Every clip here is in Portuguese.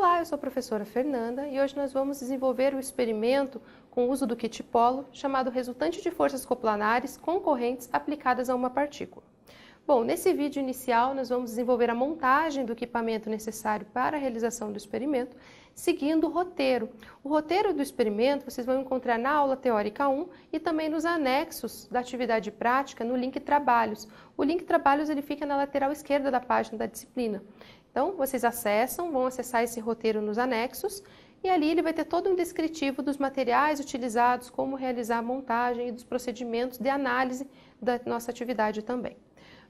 Olá, eu sou a professora Fernanda e hoje nós vamos desenvolver o experimento com o uso do kit polo chamado resultante de forças coplanares concorrentes aplicadas a uma partícula. Bom, nesse vídeo inicial nós vamos desenvolver a montagem do equipamento necessário para a realização do experimento, seguindo o roteiro. O roteiro do experimento vocês vão encontrar na aula teórica 1 e também nos anexos da atividade prática no link Trabalhos. O link Trabalhos ele fica na lateral esquerda da página da disciplina. Então, vocês vão acessar esse roteiro nos anexos e ali ele vai ter todo um descritivo dos materiais utilizados, como realizar a montagem e dos procedimentos de análise da nossa atividade também.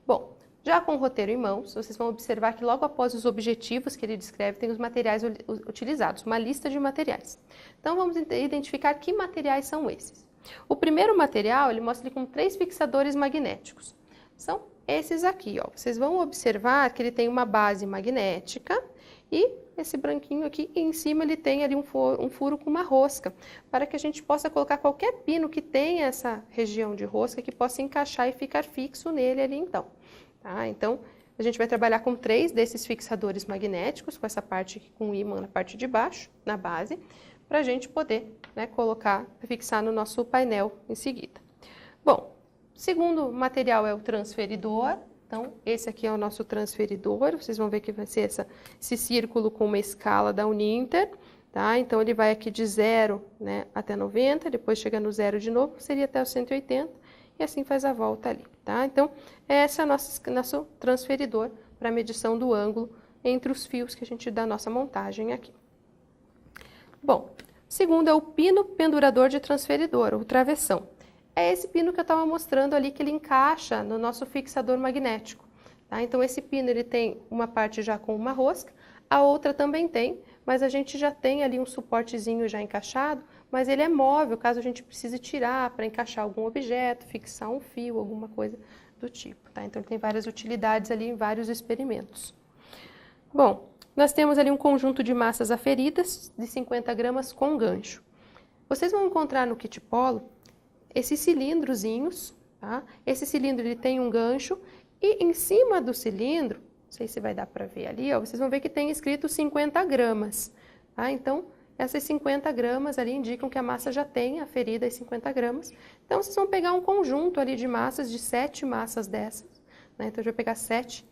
Bom, já com o roteiro em mãos, vocês vão observar que logo após os objetivos que ele descreve, tem os materiais utilizados, uma lista de materiais. Então, vamos identificar que materiais são esses. O primeiro material, ele mostra ele com 3 fixadores magnéticos. São esses aqui, ó. Vocês vão observar que ele tem uma base magnética e esse branquinho aqui, e em cima ele tem ali um furo com uma rosca, para que a gente possa colocar qualquer pino que tenha essa região de rosca, que possa encaixar e ficar fixo nele ali então. Tá? Então, a gente vai trabalhar com 3 desses fixadores magnéticos, com essa parte com o ímã na parte de baixo, na base, para a gente poder, né, fixar no nosso painel em seguida. Bom, o segundo material é o transferidor. Então, esse aqui é o nosso transferidor. Vocês vão ver que vai ser esse círculo com uma escala da Uninter. Tá? Então, ele vai aqui de 0, né, até 90, depois chega no 0 de novo, seria até o 180, e assim faz a volta ali. Tá? Então, esse é o nosso transferidor para medição do ângulo entre os fios que a gente dá a nossa montagem aqui. Bom, segundo é o pino pendurador de transferidor, ou travessão. É esse pino que eu estava mostrando ali, que ele encaixa no nosso fixador magnético. Tá? Então, esse pino ele tem uma parte já com uma rosca, a outra também tem, mas a gente já tem ali um suportezinho já encaixado, mas ele é móvel, caso a gente precise tirar para encaixar algum objeto, fixar um fio, alguma coisa do tipo. Tá? Então, ele tem várias utilidades ali em vários experimentos. Bom, nós temos ali um conjunto de massas aferidas de 50 gramas com gancho. Vocês vão encontrar no kit polo esses cilindrozinhos, tá? Esse cilindro ele tem um gancho e em cima do cilindro, não sei se vai dar para ver ali, ó, vocês vão ver que tem escrito 50 gramas. Tá? Então, essas 50 gramas ali indicam que a massa já tem aferida as 50 gramas. Então, vocês vão pegar um conjunto ali de massas, de 7 massas dessas. Né? Então, eu vou pegar 7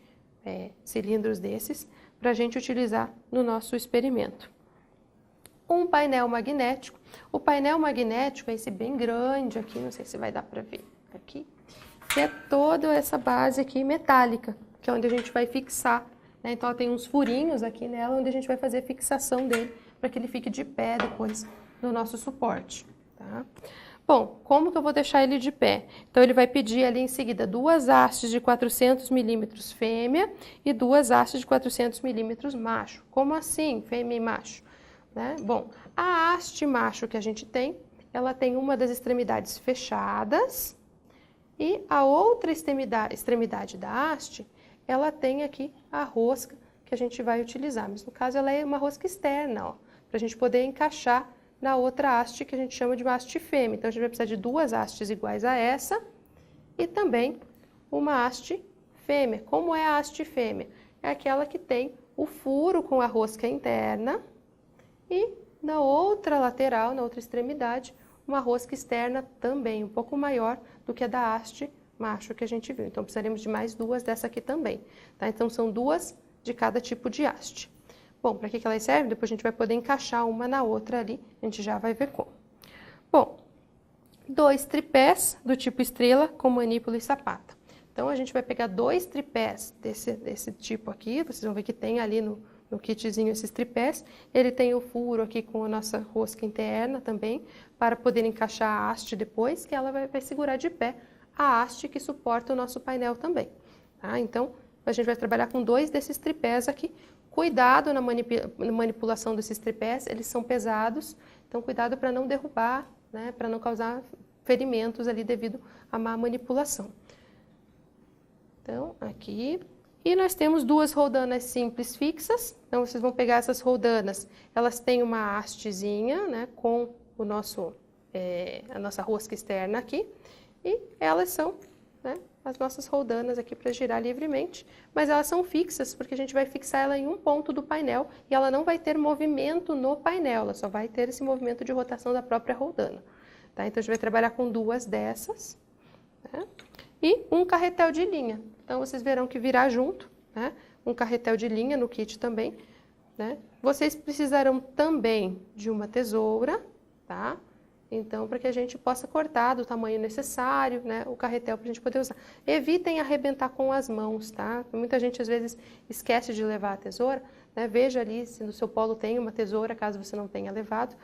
cilindros desses para a gente utilizar no nosso experimento. Um painel magnético. O painel magnético é esse bem grande aqui, não sei se vai dar para ver aqui, que é toda essa base aqui metálica, que é onde a gente vai fixar. Né? Então, ela tem uns furinhos aqui nela, onde a gente vai fazer a fixação dele, para que ele fique de pé depois no nosso suporte. Tá? Bom, como que eu vou deixar ele de pé? Então, ele vai pedir ali em seguida 2 hastes de 400 milímetros fêmea e 2 hastes de 400 milímetros macho. Como assim, fêmea e macho? Né? Bom, a haste macho que a gente tem, ela tem uma das extremidades fechadas e a outra extremidade da haste, ela tem aqui a rosca que a gente vai utilizar. Mas no caso ela é uma rosca externa, para a gente poder encaixar na outra haste que a gente chama de uma haste fêmea. Então a gente vai precisar de 2 hastes iguais a essa e também uma haste fêmea. Como é a haste fêmea? É aquela que tem o furo com a rosca interna e na outra lateral, na outra extremidade, uma rosca externa também, um pouco maior do que a da haste macho que a gente viu. Então, precisaremos de mais 2 dessa aqui também. Tá? Então, são 2 de cada tipo de haste. Bom, para que elas servem? Depois a gente vai poder encaixar uma na outra ali, a gente já vai ver como. Bom, 2 tripés do tipo estrela com manípula e sapata. Então, a gente vai pegar 2 tripés desse tipo aqui, vocês vão ver que tem ali no kitzinho esses tripés. Ele tem o furo aqui com a nossa rosca interna também, para poder encaixar a haste depois, que ela vai segurar de pé a haste que suporta o nosso painel também. Tá? Então, a gente vai trabalhar com 2 desses tripés aqui. Cuidado na manipulação desses tripés, eles são pesados, então cuidado para não derrubar, né, para não causar ferimentos ali devido à má manipulação. Então, aqui. E nós temos 2 roldanas simples fixas. Então, vocês vão pegar essas roldanas. Elas têm uma hastezinha, né, com a nossa rosca externa aqui. E elas são, né, as nossas roldanas aqui para girar livremente, mas elas são fixas porque a gente vai fixar ela em um ponto do painel e ela não vai ter movimento no painel, ela só vai ter esse movimento de rotação da própria roldana. Tá? Então, a gente vai trabalhar com 2 dessas, né? E um carretel de linha. Então, vocês verão que virá junto, né? Um carretel de linha no kit também, né? Vocês precisarão também de uma tesoura, tá? Então, para que a gente possa cortar do tamanho necessário, né, o carretel para a gente poder usar. Evitem arrebentar com as mãos, tá? Muita gente às vezes esquece de levar a tesoura, né? Veja ali se no seu polo tem uma tesoura, caso você não tenha levado,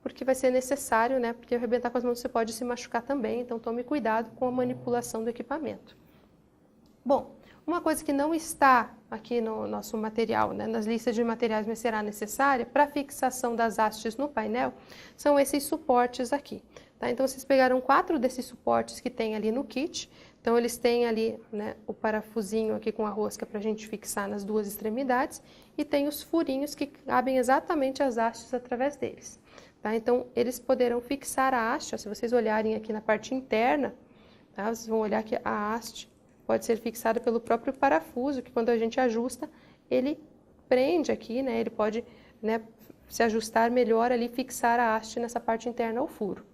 porque vai ser necessário, né? Porque arrebentar com as mãos você pode se machucar também, então tome cuidado com a manipulação do equipamento. Bom, uma coisa que não está aqui no nosso material, né, nas listas de materiais, mas será necessária para fixação das hastes no painel, são esses suportes aqui. Tá? Então, vocês pegaram 4 desses suportes que tem ali no kit. Então, eles têm ali, né, o parafusinho aqui com a rosca para a gente fixar nas 2 extremidades e tem os furinhos que cabem exatamente as hastes através deles. Tá? Então, eles poderão fixar a haste, ó, se vocês olharem aqui na parte interna, tá? Vocês vão olhar que a haste pode ser fixada pelo próprio parafuso, que quando a gente ajusta, ele prende aqui, né? Ele pode, né, se ajustar melhor ali, fixar a haste nessa parte interna ao furo.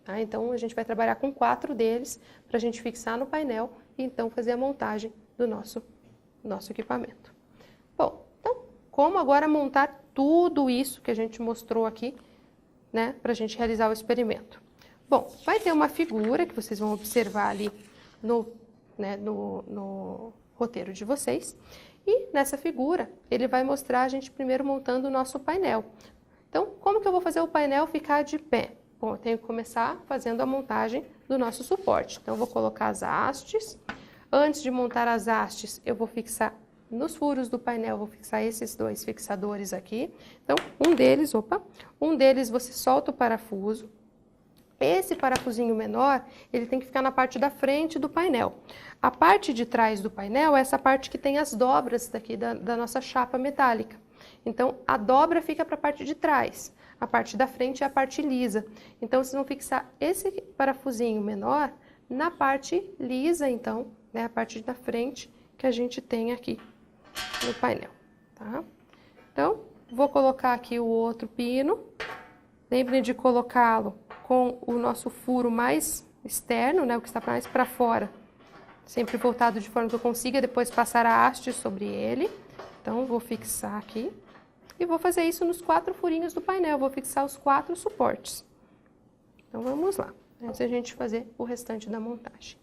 Tá? Então, a gente vai trabalhar com 4 deles para a gente fixar no painel e então fazer a montagem do nosso equipamento. Bom, então, como agora montar tudo isso que a gente mostrou aqui, né, para a gente realizar o experimento? Bom, vai ter uma figura que vocês vão observar ali no roteiro de vocês. E nessa figura, ele vai mostrar a gente primeiro montando o nosso painel. Então, como que eu vou fazer o painel ficar de pé? Bom, eu tenho que começar fazendo a montagem do nosso suporte. Então, eu vou colocar as hastes. Antes de montar as hastes, eu vou fixar nos furos do painel, vou fixar esses 2 fixadores aqui. Então, um deles você solta o parafuso. Esse parafusinho menor, ele tem que ficar na parte da frente do painel. A parte de trás do painel é essa parte que tem as dobras daqui da nossa chapa metálica. Então, a dobra fica para a parte de trás. A parte da frente é a parte lisa. Então, vocês vão fixar esse parafusinho menor na parte lisa, então, né, a parte da frente que a gente tem aqui no painel, tá? Então, vou colocar aqui o outro pino. Lembrem de colocá-lo com o nosso furo mais externo, né, o que está mais para fora, sempre voltado de forma que eu consiga depois passar a haste sobre ele. Então, vou fixar aqui e vou fazer isso nos 4 furinhos do painel, vou fixar os 4 suportes. Então, vamos lá, antes de a gente fazer o restante da montagem.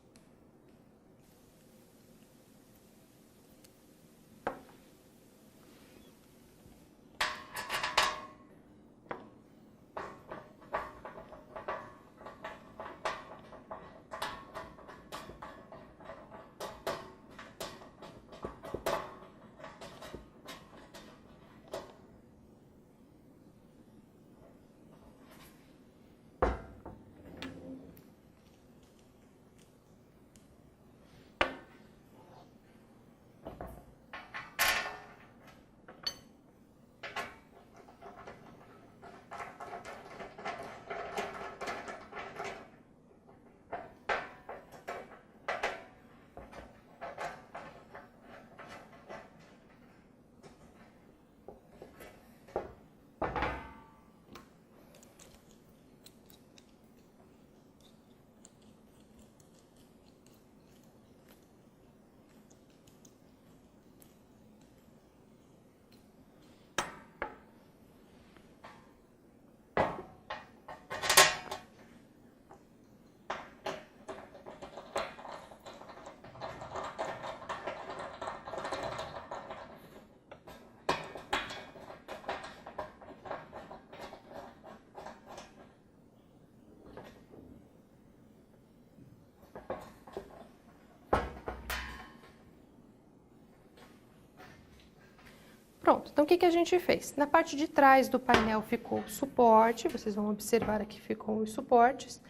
Pronto, então o que a gente fez? Na parte de trás do painel ficou o suporte, vocês vão observar aqui ficam os suportes.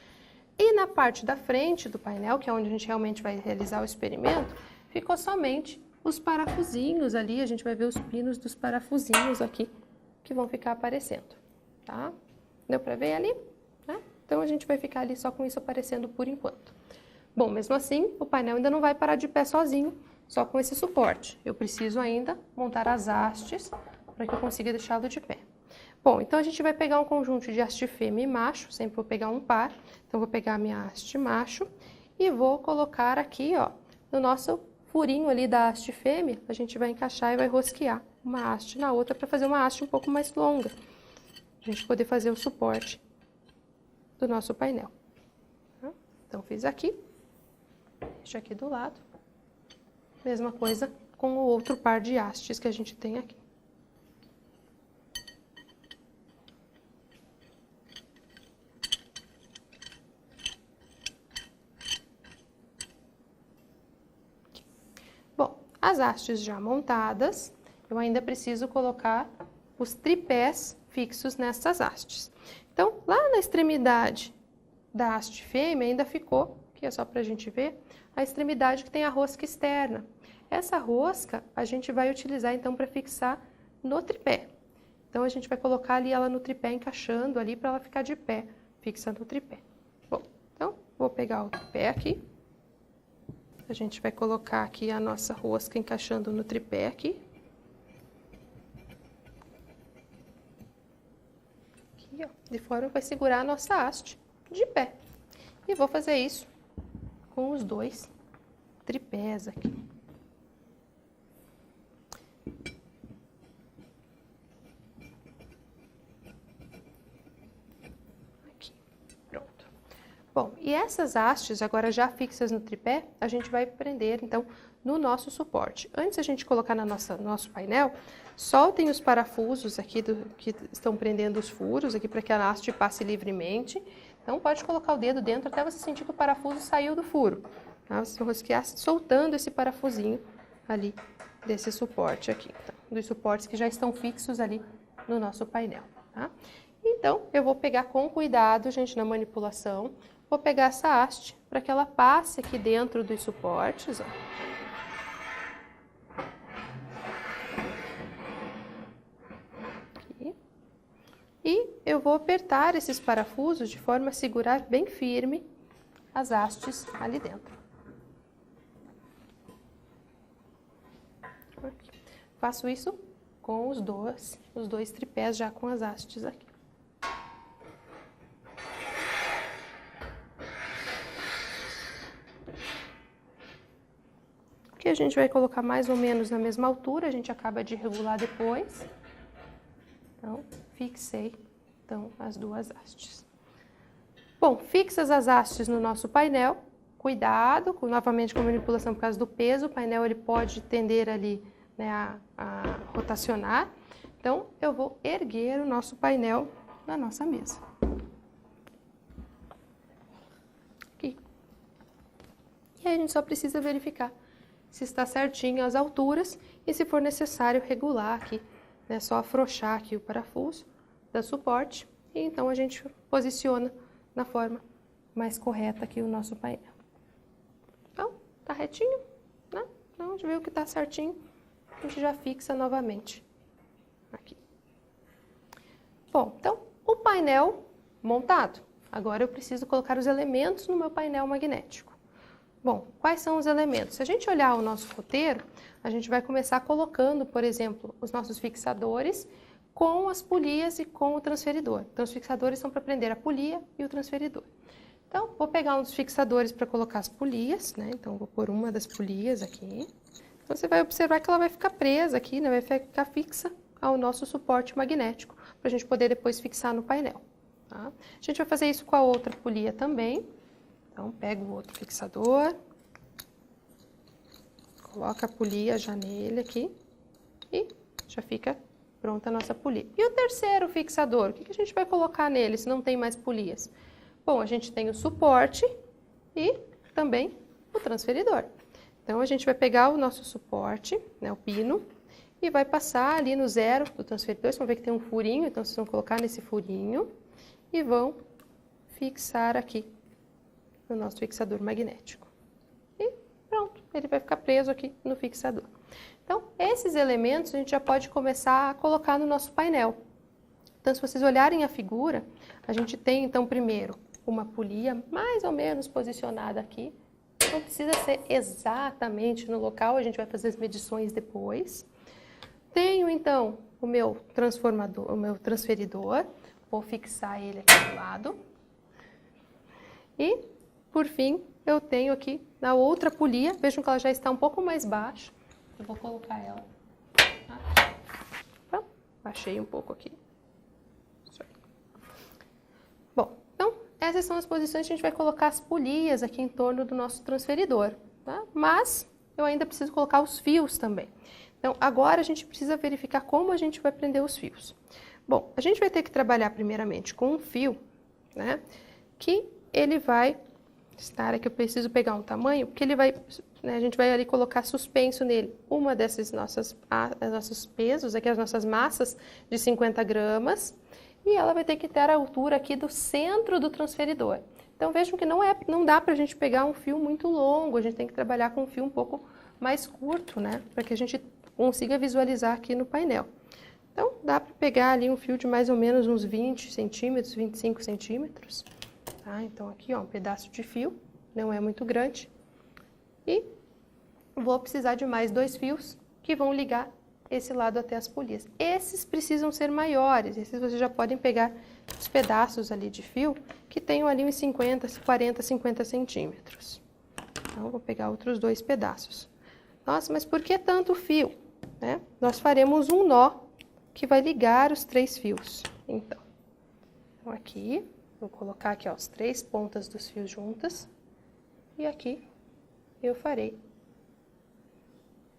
E na parte da frente do painel, que é onde a gente realmente vai realizar o experimento, ficou somente os parafusinhos ali, a gente vai ver os pinos dos parafusinhos aqui, que vão ficar aparecendo, tá? Deu para ver ali? Né? Então, a gente vai ficar ali só com isso aparecendo por enquanto. Bom, mesmo assim, o painel ainda não vai parar de pé sozinho, só com esse suporte. Eu preciso ainda montar as hastes para que eu consiga deixá-lo de pé. Bom, então a gente vai pegar um conjunto de haste fêmea e macho, sempre vou pegar um par. Então, vou pegar a minha haste macho e vou colocar aqui, ó, no nosso furinho ali da haste fêmea, a gente vai encaixar e vai rosquear uma haste na outra para fazer uma haste um pouco mais longa, a gente poder fazer o suporte do nosso painel. Então, fiz aqui, deixo aqui do lado, mesma coisa com o outro par de hastes que a gente tem aqui. Bom, as hastes já montadas, eu ainda preciso colocar os tripés fixos nessas hastes. Então, lá na extremidade da haste fêmea ainda ficou, que é só para a gente ver, a extremidade que tem a rosca externa. Essa rosca a gente vai utilizar então para fixar no tripé. Então, a gente vai colocar ali ela no tripé, encaixando ali para ela ficar de pé, fixa no tripé. Bom, então, vou pegar o tripé aqui. A gente vai colocar aqui a nossa rosca encaixando no tripé aqui. Aqui, ó, de forma que vai segurar a nossa haste de pé. E vou fazer isso com os dois tripés aqui. Aqui, pronto. Bom, e essas hastes, agora já fixas no tripé, a gente vai prender, então, no nosso suporte. Antes de a gente colocar no nosso painel, soltem os parafusos aqui que estão prendendo os furos, aqui para que a haste passe livremente. Então, pode colocar o dedo dentro até você sentir que o parafuso saiu do furo. Tá? Você rosquear soltando esse parafusinho ali desse suporte aqui. Então, dos suportes que já estão fixos ali no nosso painel. Tá? Então, eu vou pegar com cuidado, gente, na manipulação. Vou pegar essa haste para que ela passe aqui dentro dos suportes, ó. Aqui. E eu vou apertar esses parafusos de forma a segurar bem firme as hastes ali dentro. Aqui. Faço isso com os dois tripés já com as hastes aqui. Aqui a gente vai colocar mais ou menos na mesma altura, a gente acaba de regular depois. Então, fixei, então, as duas hastes. Bom, fixas as hastes no nosso painel, cuidado, novamente com a manipulação por causa do peso, o painel ele pode tender ali, né, a rotacionar. Então, eu vou erguer o nosso painel na nossa mesa. Aqui. E aí a gente só precisa verificar se está certinho as alturas e se for necessário regular aqui, né, só afrouxar aqui o parafuso da suporte e então a gente posiciona na forma mais correta aqui o nosso painel. Então, tá retinho, né? Então, a gente viu que tá certinho, a gente já fixa novamente aqui. Bom, então, o painel montado. Agora eu preciso colocar os elementos no meu painel magnético. Bom, quais são os elementos? Se a gente olhar o nosso roteiro, a gente vai começar colocando, por exemplo, os nossos fixadores com as polias e com o transferidor. Então, os fixadores são para prender a polia e o transferidor. Então, vou pegar um dos fixadores para colocar as polias, né? Então, vou pôr uma das polias aqui. Então, você vai observar que ela vai ficar presa aqui, né? Vai ficar fixa ao nosso suporte magnético, para a gente poder depois fixar no painel. Tá? A gente vai fazer isso com a outra polia também. Então, pego o outro fixador, coloca a polia já nele aqui e já fica pronta a nossa polia. E o terceiro fixador, o que a gente vai colocar nele se não tem mais polias? Bom, a gente tem o suporte e também o transferidor. Então, a gente vai pegar o nosso suporte, né, o pino, e vai passar ali no zero do transferidor. Vocês vão ver que tem um furinho, então vocês vão colocar nesse furinho e vão fixar aqui no nosso fixador magnético. E pronto, ele vai ficar preso aqui no fixador. Então, esses elementos a gente já pode começar a colocar no nosso painel. Então, se vocês olharem a figura, a gente tem, então, primeiro, uma polia mais ou menos posicionada aqui Não precisa ser exatamente no local, a gente vai fazer as medições depois. Tenho, então, o meu transformador, o meu transferidor. Vou fixar ele aqui do lado. E, por fim, eu tenho aqui na outra polia, vejam que ela já está um pouco mais baixa. Eu vou colocar ela aqui. Então, baixei um pouco aqui. Isso aí. Bom, então, essas são as posições que a gente vai colocar as polias aqui em torno do nosso transferidor. Tá? Mas, eu ainda preciso colocar os fios também. Então, agora a gente precisa verificar como a gente vai prender os fios. Bom, a gente vai ter que trabalhar primeiramente com um fio, né, que ele vai estar aqui, eu preciso pegar um tamanho, porque ele vai, né, a gente vai ali colocar suspenso nele uma dessas nossos pesos, aqui as nossas massas de 50 gramas, e ela vai ter que ter a altura aqui do centro do transferidor. Então, vejam que não dá para a gente pegar um fio muito longo, a gente tem que trabalhar com um fio um pouco mais curto, né, para que a gente consiga visualizar aqui no painel. Então, dá para pegar ali um fio de mais ou menos uns 20 centímetros, 25 centímetros. Tá? Então, aqui, ó, um pedaço de fio, não é muito grande. E vou precisar de mais 2 fios que vão ligar esse lado até as polias. Esses precisam ser maiores, esses vocês já podem pegar os pedaços ali de fio que tenham ali uns 50, 40, 50 centímetros. Então, vou pegar outros 2 pedaços. Nossa, mas por que tanto fio? Né? Nós faremos um nó que vai ligar os 3 fios. Então, aqui, vou colocar aqui ó, as 3 pontas dos fios juntas. E aqui eu farei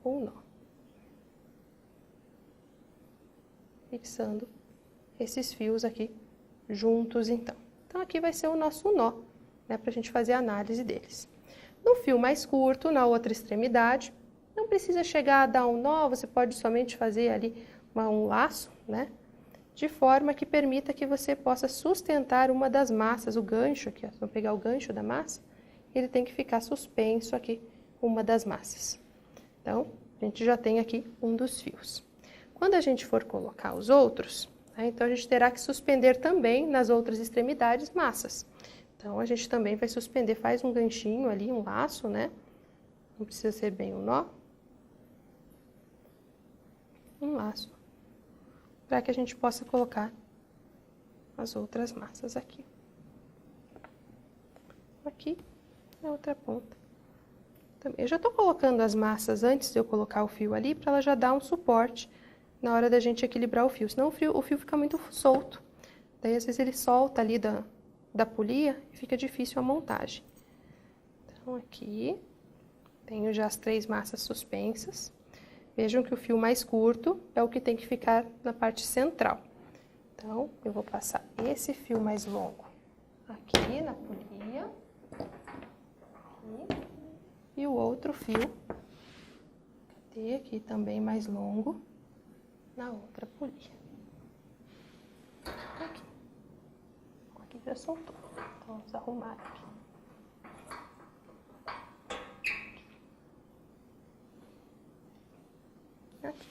um nó. Fixando esses fios aqui juntos, então. Então, aqui vai ser o nosso nó, né, para a gente fazer a análise deles. No fio mais curto, na outra extremidade, não precisa chegar a dar um nó, você pode somente fazer ali um laço, né? De forma que permita que você possa sustentar uma das massas, o gancho aqui, ó, vou pegar o gancho da massa, ele tem que ficar suspenso aqui, uma das massas. Então, a gente já tem aqui um dos fios. Quando a gente for colocar os outros, né, então a gente terá que suspender também nas outras extremidades massas. Então, a gente também vai suspender, faz um ganchinho ali, um laço, né? Não precisa ser bem um nó. Um laço, para que a gente possa colocar as outras massas aqui. Aqui, na outra ponta. Também. Eu já estou colocando as massas antes de eu colocar o fio ali, para ela já dar um suporte na hora da gente equilibrar o fio. Senão o fio fica muito solto. Daí, às vezes, ele solta ali da polia e fica difícil a montagem. Então, aqui, tenho já as 3 massas suspensas. Vejam que o fio mais curto é o que tem que ficar na parte central. Então, eu vou passar esse fio mais longo aqui na polia. Aqui, e o outro fio, cadê? Aqui também mais longo, na outra polia. Aqui. Aqui já soltou. Então, vamos arrumar aqui. Aqui.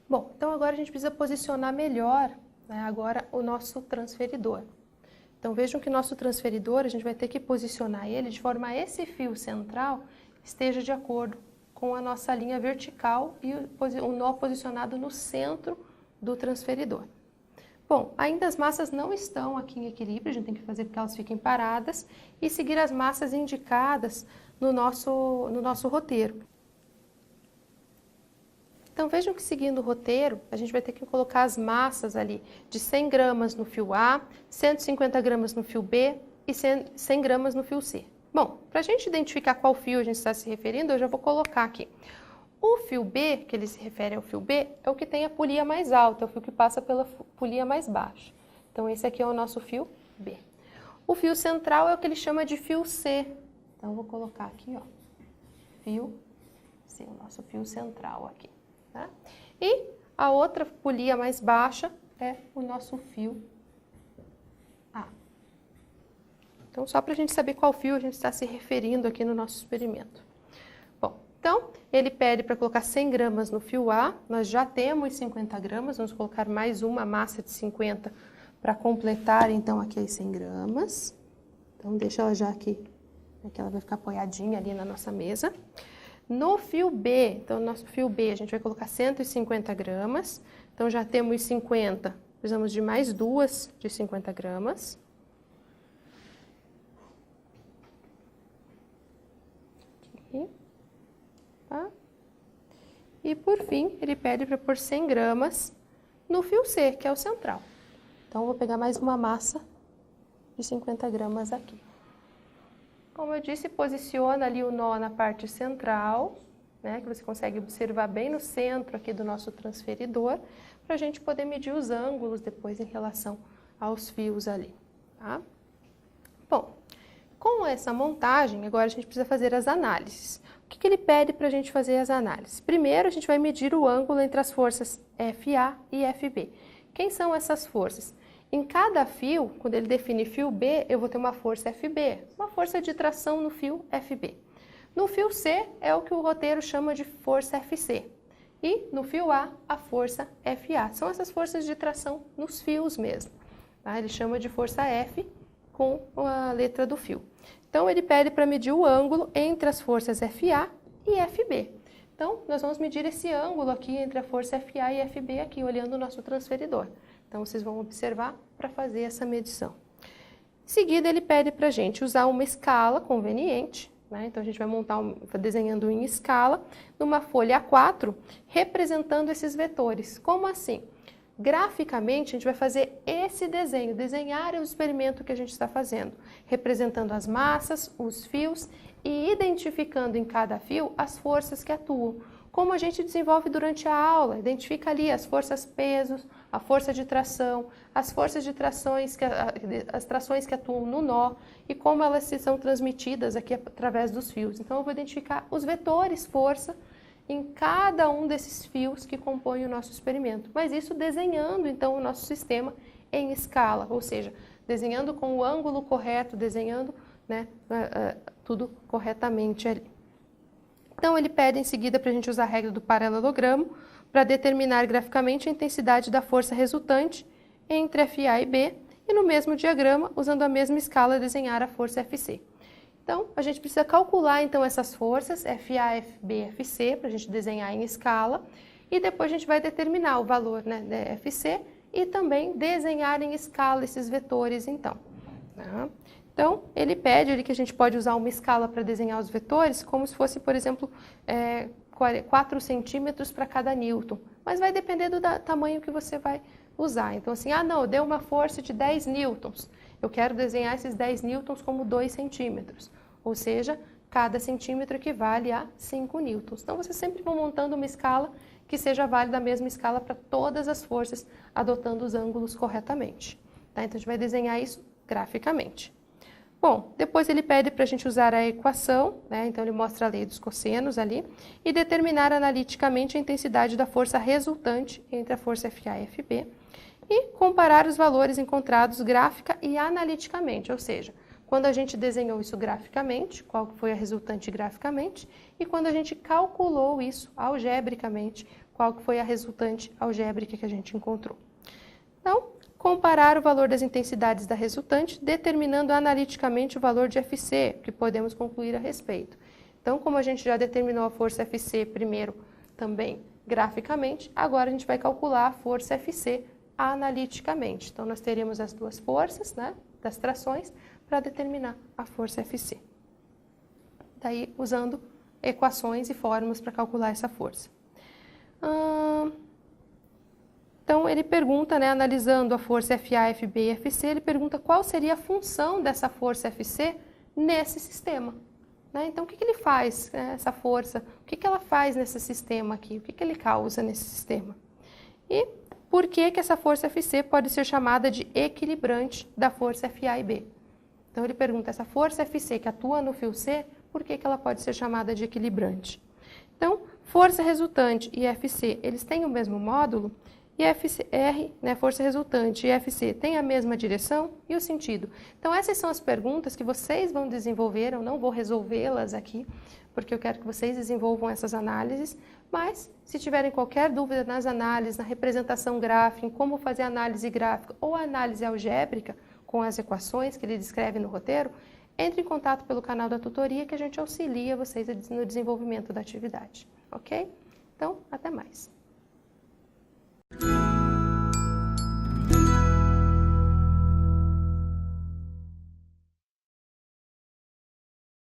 Bom, então agora a gente precisa posicionar melhor, né, agora o nosso transferidor. Então vejam que nosso transferidor, a gente vai ter que posicionar ele de forma a esse fio central esteja de acordo com a nossa linha vertical e o nó posicionado no centro do transferidor. Bom, ainda as massas não estão aqui em equilíbrio, a gente tem que fazer com que elas fiquem paradas e seguir as massas indicadas no nosso roteiro. Então, vejam que seguindo o roteiro, a gente vai ter que colocar as massas ali de 100 gramas no fio A, 150 gramas no fio B e 100 gramas no fio C. Bom, para a gente identificar qual fio a gente está se referindo, eu já vou colocar aqui. O fio B, que ele se refere ao fio B, é o que tem a polia mais alta, é o fio que passa pela polia mais baixa. Então, esse aqui é o nosso fio B. O fio central é o que ele chama de fio C. Então, eu vou colocar aqui, ó, fio C, o nosso fio central aqui. Tá? E a outra polia mais baixa é o nosso fio A. Então, só para a gente saber qual fio a gente está se referindo aqui no nosso experimento. Bom, então, ele pede para colocar 100 gramas no fio A, nós já temos 50 gramas, vamos colocar mais uma massa de 50 para completar, então, aqui as 100 gramas. Então, deixa ela já aqui que ela vai ficar apoiadinha ali na nossa mesa. No fio B, então no nosso fio B a gente vai colocar 150 gramas, então já temos 50, precisamos de mais duas de 50 gramas. Aqui. Tá? E por fim, ele pede para pôr 100 gramas no fio C, que é o central. Então, eu vou pegar mais uma massa de 50 gramas aqui. Como eu disse, posiciona ali o nó na parte central, né, que você consegue observar bem no centro aqui do nosso transferidor, para a gente poder medir os ângulos depois em relação aos fios ali, tá? Bom, com essa montagem, agora a gente precisa fazer as análises. O que ele pede para a gente fazer as análises? Primeiro, a gente vai medir o ângulo entre as forças FA e FB. Quem são essas forças? Em cada fio, quando ele define fio B, eu vou ter uma força FB, uma força de tração no fio FB. No fio C, é o que o roteiro chama de força FC. E no fio A, a força FA. São essas forças de tração nos fios mesmo. Tá? Ele chama de força F com a letra do fio. Então, ele pede para medir o ângulo entre as forças FA e FB. Então, nós vamos medir esse ângulo aqui entre a força FA e FB aqui, olhando o nosso transferidor. Então, vocês vão observar para fazer essa medição. Em seguida, ele pede para a gente usar uma escala conveniente, né? Então, a gente vai montar, desenhando em escala, numa folha A4, representando esses vetores. Como assim? Graficamente, a gente vai fazer esse desenho, desenhar o experimento que a gente está fazendo, representando as massas, os fios e identificando em cada fio as forças que atuam. Como a gente desenvolve durante a aula, identifica ali as forças pesos, a força de tração, as forças de trações, as trações que atuam no nó e como elas são transmitidas aqui através dos fios. Então, eu vou identificar os vetores força em cada um desses fios que compõem o nosso experimento. Mas isso desenhando, então, o nosso sistema em escala, ou seja, desenhando com o ângulo correto, desenhando, né, tudo corretamente ali. Então, ele pede em seguida para a gente usar a regra do paralelogramo para determinar graficamente a intensidade da força resultante entre FA e B e no mesmo diagrama, usando a mesma escala, desenhar a força FC. Então, a gente precisa calcular então essas forças, FA, FB, FC, para a gente desenhar em escala e depois a gente vai determinar o valor, né, da FC e também desenhar em escala esses vetores então. Tá? Então, ele pede que a gente pode usar uma escala para desenhar os vetores, como se fosse, por exemplo, 4 centímetros para cada newton. Mas vai depender do tamanho que você vai usar. Então, assim, não, deu uma força de 10 newtons. Eu quero desenhar esses 10 newtons como 2 centímetros. Ou seja, cada centímetro equivale a 5 newtons. Então, vocês sempre vão montando uma escala que seja válida a mesma escala para todas as forças, adotando os ângulos corretamente. Tá? Então, a gente vai desenhar isso graficamente. Bom, depois ele pede para a gente usar a equação, né? Então ele mostra a lei dos cossenos ali, e determinar analiticamente a intensidade da força resultante entre a força FA e FB, e comparar os valores encontrados gráfica e analiticamente, ou seja, quando a gente desenhou isso graficamente, qual foi a resultante graficamente, e quando a gente calculou isso algebricamente, qual foi a resultante algébrica que a gente encontrou. Então, comparar o valor das intensidades da resultante, determinando analiticamente o valor de FC, que podemos concluir a respeito. Então, como a gente já determinou a força FC primeiro também graficamente, agora a gente vai calcular a força FC analiticamente. Então, nós teríamos as duas forças, né, das trações, para determinar a força FC. Daí, usando equações e fórmulas para calcular essa força. Então, ele pergunta, né, analisando a força FA, FB e FC, ele pergunta qual seria a função dessa força FC nesse sistema. Né? Então, o que ele faz, né, essa força? O que ela faz nesse sistema aqui? O que ele causa nesse sistema? E por que essa força FC pode ser chamada de equilibrante da força FA e B? Então, ele pergunta, essa força FC que atua no fio C, por que ela pode ser chamada de equilibrante? Então, força resultante e FC, eles têm o mesmo módulo? E FCR, né, força resultante, e FC tem a mesma direção e o sentido. Então, essas são as perguntas que vocês vão desenvolver, eu não vou resolvê-las aqui, porque eu quero que vocês desenvolvam essas análises, mas se tiverem qualquer dúvida nas análises, na representação gráfica, em como fazer análise gráfica ou análise algébrica com as equações que ele descreve no roteiro, entre em contato pelo canal da tutoria que a gente auxilia vocês no desenvolvimento da atividade, ok? Então, até mais!